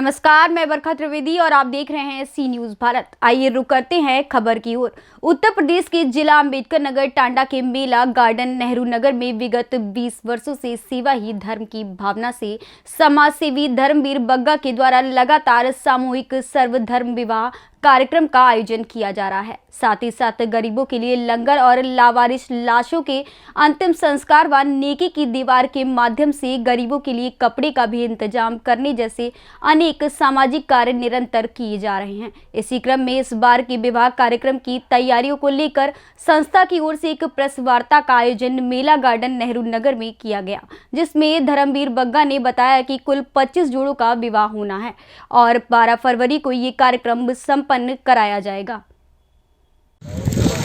नमस्कार, मैं बरखा त्रिवेदी और आप देख रहे हैं सी न्यूज भारत। आइए रुक करते हैं खबर की ओर। उत्तर प्रदेश के जिला अंबेडकर नगर टांडा के मेला गार्डन नेहरू नगर में विगत 20 वर्षों से सेवा ही धर्म की भावना से समाज सेवी धर्मवीर बग्गा के द्वारा लगातार सामूहिक सर्वधर्म विवाह कार्यक्रम का आयोजन किया जा रहा है। साथ ही साथ गरीबों के लिए लंगर और लावारिस लाशों के अंतिम संस्कार व नेकी की दीवार के माध्यम से गरीबों के लिए कपड़े का भी इंतजाम करने जैसे अनेक सामाजिक कार्य निरंतर किए जा रहे हैं। इसी क्रम में इस बार के विवाह कार्यक्रम की तैयारियों को लेकर संस्था की ओर से एक प्रेस वार्ता का आयोजन मेला गार्डन नेहरू नगर में किया गया, जिसमें धर्मवीर बग्गा ने बताया कि कुल 25 जोड़ों का विवाह होना है और 12 फरवरी को ये कार्यक्रम संपन्न कराया जाएगा।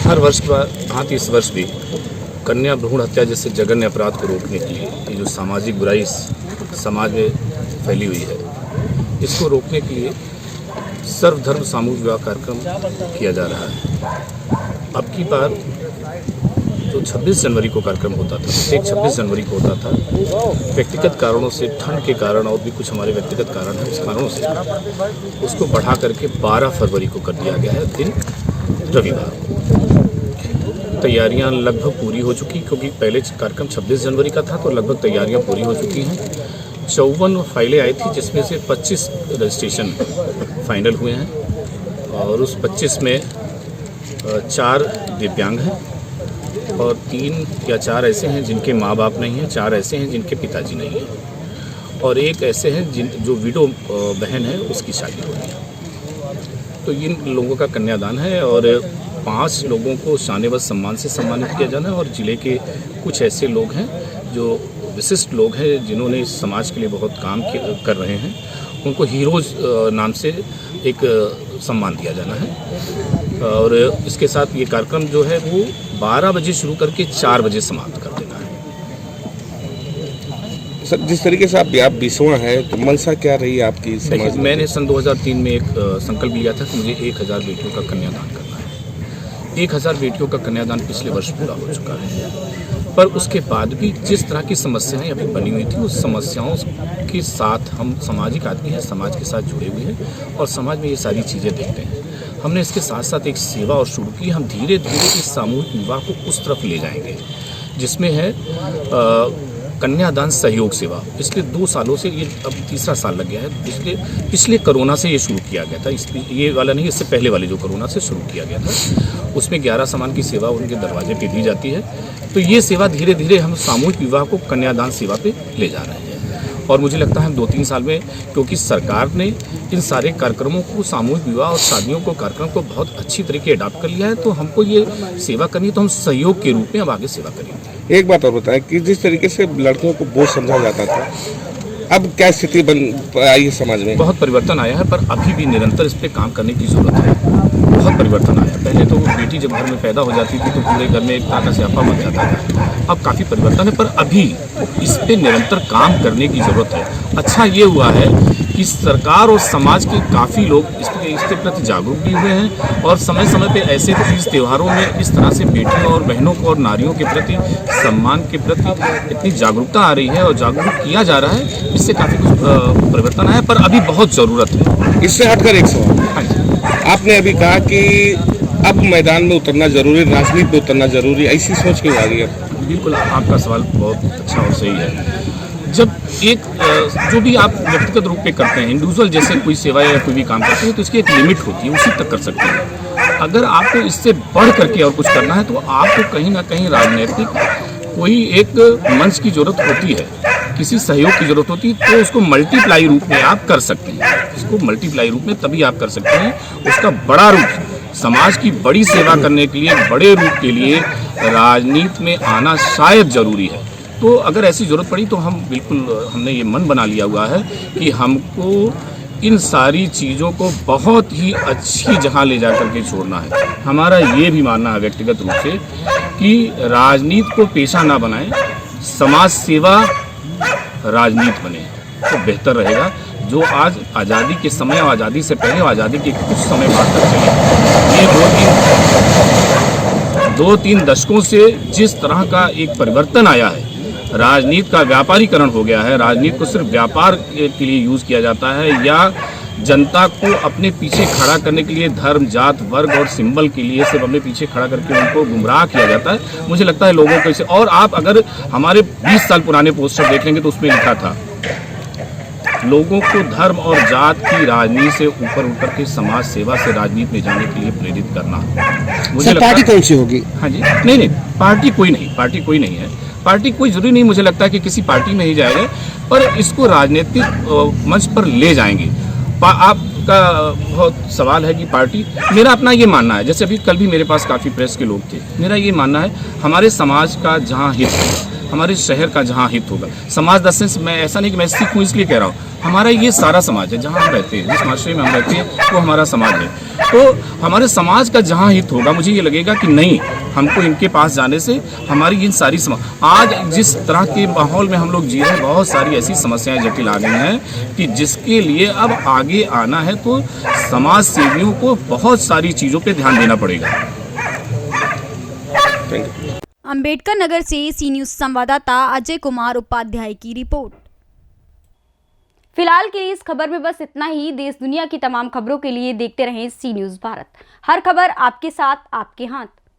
हर वर्ष के बाद इस वर्ष भी कन्या भ्रूण हत्या जैसे जघन्य अपराध को रोकने के लिए ये जो सामाजिक बुराई समाज में फैली हुई है, इसको रोकने के लिए सर्वधर्म सामूहिक विवाह कार्यक्रम किया जा रहा है। अब की बार जो 26 जनवरी को कार्यक्रम होता था, एक 26 जनवरी को होता था, व्यक्तिगत कारणों से, ठंड के कारण और भी कुछ हमारे व्यक्तिगत कारण हैं, उस कारणों से उसको बढ़ा करके 12 फरवरी को कर दिया गया है, दिन रविवार को। तैयारियां लगभग पूरी हो चुकी, क्योंकि पहले कार्यक्रम 26 जनवरी का था, तो लगभग तैयारियां पूरी हो चुकी हैं। 54 फाइलें आई थी, जिसमें से 25 रजिस्ट्रेशन फाइनल हुए हैं और उस 25 में 4 दिव्यांग हैं और 3 या 4 ऐसे हैं जिनके माँ बाप नहीं हैं, 4 ऐसे हैं जिनके पिताजी नहीं हैं और एक ऐसे हैं जो विडो बहन है, उसकी शादी हो रही है। तो इन लोगों का कन्यादान है और 5 लोगों को शानेवाज सम्मान से सम्मानित किया जाना है और ज़िले के कुछ ऐसे लोग हैं जो विशिष्ट लोग हैं जिन्होंने इस समाज के लिए बहुत काम कर रहे हैं, उनको हीरोज़ नाम से एक सम्मान दिया जाना है। और इसके साथ ये कार्यक्रम जो है वो 12 बजे शुरू करके 4 बजे समाप्त कर देना है। सर, जिस तरीके से आप 20वां है तो मनसा क्या रही आपकी समाज? मैंने सन 2003 में एक संकल्प लिया था कि मुझे 1000 बेटियों का कन्यादान करना है। 1000 बेटियों का कन्यादान पिछले वर्ष पूरा हो चुका है, पर उसके बाद भी जिस तरह की समस्याएं अभी बनी हुई थी, उस समस्याओं के साथ हम सामाजिक आदमी हैं, समाज के साथ जुड़े हुए हैं और समाज में ये सारी चीज़ें देखते हैं। हमने इसके साथ साथ एक सेवा और शुरू की। हम धीरे धीरे इस सामूहिक विवाह को उस तरफ ले जाएंगे जिसमें है कन्यादान सहयोग सेवा। पिछले 2 सालों से, ये अब 3रा साल लग गया है, पिछले कोरोना से ये शुरू किया गया था। ये वाला नहीं, इससे पहले वाले जो कोरोना से शुरू किया गया था, उसमें 11 सामान की सेवा उनके दरवाजे पे दी जाती है। तो ये सेवा धीरे धीरे हम सामूहिक विवाह को कन्यादान सेवा पे ले जा रहे हैं और मुझे लगता है हम 2-3 साल में, क्योंकि सरकार ने इन सारे कार्यक्रमों को, सामूहिक विवाह और शादियों को, कार्यक्रम को बहुत अच्छी तरीके अडॉप्ट कर लिया है, तो हमको ये सेवा करनी है तो हम सहयोग के रूप में अब आगे सेवा करेंगे। एक बात और बताएं कि जिस तरीके से लड़कियों को बोझ समझा जाता था, अब क्या स्थिति बन आई है समाज में? बहुत परिवर्तन आया है, पर अभी भी निरंतर इस पर काम करने की जरूरत है। बहुत परिवर्तन आया। पहले तो बेटी जब घर में पैदा हो जाती थी तो पूरे घर में एक तरह का स्यापा मच जाता था। अब काफ़ी परिवर्तन है, पर अभी इस पर निरंतर काम करने की ज़रूरत है। अच्छा ये हुआ है कि सरकार और समाज के काफ़ी लोग इसके प्रति जागरूक भी हुए हैं और समय समय पे ऐसे तीज त्योहारों में इस तरह से बेटियों और बहनों को और नारियों के प्रति, सम्मान के प्रति इतनी जागरूकता आ रही है और जागरूक किया जा रहा है। इससे काफ़ी कुछ परिवर्तन आया, पर अभी बहुत ज़रूरत है। इससे हटकर एक सवाल, हाँ जी, आपने अभी कहा कि अब मैदान में उतरना जरूरी, राजनीति में उतरना जरूरी, ऐसी सोच क्यों आ रही है? बिल्कुल, आपका सवाल बहुत अच्छा और सही है। जब एक जो भी आप व्यक्तिगत रूप में करते हैं, इंडिविजुअल जैसे कोई सेवा या कोई भी काम करते हैं, तो इसकी एक लिमिट होती है, उसी तक कर सकते हैं। अगर आपको इससे बढ़ करके और कुछ करना है तो आपको कहीं ना कहीं राजनीतिक कोई एक मंच की जरूरत होती है, किसी सहयोग की जरूरत होती है, तो उसको मल्टीप्लाई रूप में आप कर सकते हैं। इसको मल्टीप्लाई रूप में तभी आप कर सकते हैं। उसका बड़ा रूप, समाज की बड़ी सेवा करने के लिए, बड़े रूप के लिए राजनीति में आना शायद जरूरी है। तो अगर ऐसी ज़रूरत पड़ी तो हम बिल्कुल, हमने ये मन बना लिया हुआ है कि हमको इन सारी चीज़ों को बहुत ही अच्छी जगह ले जा कर के छोड़ना है। हमारा ये भी मानना है व्यक्तिगत रूप से कि राजनीति को पेशा ना बनाएं, समाज सेवा राजनीति बने तो बेहतर रहेगा। जो आज आज़ादी के समय और आज़ादी से पहले और आज़ादी के कुछ समय बाद तक चले, ये 2-3 दशकों से जिस तरह का एक परिवर्तन आया है राजनीति का व्यापारीकरण हो गया है, राजनीति को सिर्फ व्यापार के लिए यूज किया जाता है या जनता को अपने पीछे खड़ा करने के लिए धर्म, जात, वर्ग और सिंबल के लिए सिर्फ अपने पीछे खड़ा करके उनको गुमराह किया जाता है। मुझे लगता है लोगों को इसे, और आप अगर हमारे 20 साल पुराने पोस्टर देखेंगे तो उसमें लिखा था लोगों को धर्म और जात की राजनीति से ऊपर उठकर के समाज सेवा से राजनीति में जाने के लिए प्रेरित करना। मुझे लगता पार्टी कौन सी होगी? हाँ जी, नहीं, पार्टी कोई नहीं है, पार्टी कोई जरूरी नहीं, मुझे लगता है कि किसी पार्टी में ही जाएंगे, पर इसको राजनीतिक मंच पर ले जाएंगे। आपका बहुत सवाल है कि पार्टी, मेरा अपना ये मानना है, जैसे अभी कल भी मेरे पास काफ़ी प्रेस के लोग थे, मेरा ये मानना है हमारे समाज का जहाँ हित है, हमारे शहर का जहाँ हित होगा, समाज दर्शन से मैं ऐसा नहीं कि मैं सिख हूँ इसलिए कह रहा हूँ, हमारा ये सारा समाज है जहाँ हम रहते हैं, जिस माशरे में हम रहते हैं वो हमारा समाज है। तो हमारे समाज का जहाँ हित होगा, मुझे ये लगेगा कि नहीं, हमको इनके पास जाने से हमारी इन सारी आज जिस तरह के माहौल में हम लोग जी रहे हैं, बहुत सारी ऐसी समस्याएं जटिल आ गई हैं कि जिसके लिए अब आगे आना है तो समाज सेवियों को बहुत सारी चीज़ों पे ध्यान देना पड़ेगा। अंबेडकर नगर से सी न्यूज संवाददाता अजय कुमार उपाध्याय की रिपोर्ट। फिलहाल के लिए इस खबर में बस इतना ही। देश दुनिया की तमाम खबरों के लिए देखते रहें सी न्यूज भारत। हर खबर आपके साथ, आपके हाथ।